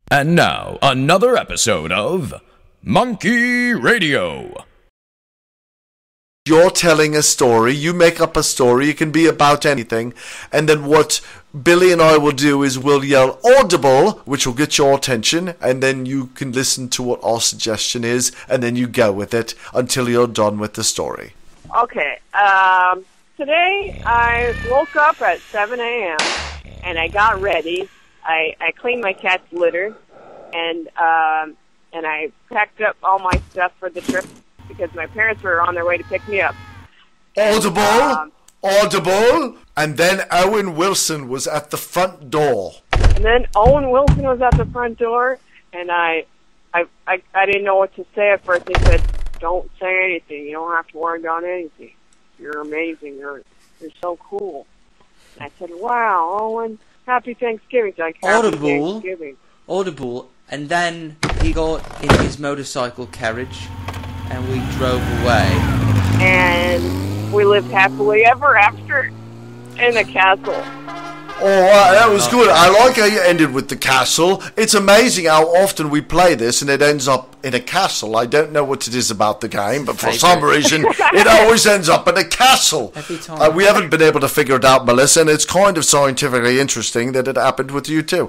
And now, another episode of Monkey Radio. You're telling a story, you make up a story, it can be about anything, and then what Billy and I will do is we'll yell audible, which will get your attention, and then you can listen to what our suggestion is, and then you go with it until you're done with the story. Okay, today I woke up at 7 a.m. and I got ready. I cleaned my cat's litter, and I packed up all my stuff for the trip because my parents were on their way to pick me up. Audible, and then Owen Wilson was at the front door. And then Owen Wilson was at the front door, and I didn't know what to say at first. He said, "Don't say anything. You don't have to worry about anything. You're amazing. You're so cool." And I said, "Wow, Owen, happy Thanksgiving." He's like, "Happy Thanksgiving." Audible, and then he got in his motorcycle carriage, and we drove away. And we lived happily ever after in the castle. Oh, that was good. I like how you ended with the castle. It's amazing how often we play this and it ends up in a castle. I don't know what it is about the game, but for some reason it always ends up in a castle. Every time. We haven't been able to figure it out, Melissa, and it's kind of scientifically interesting that it happened with you too.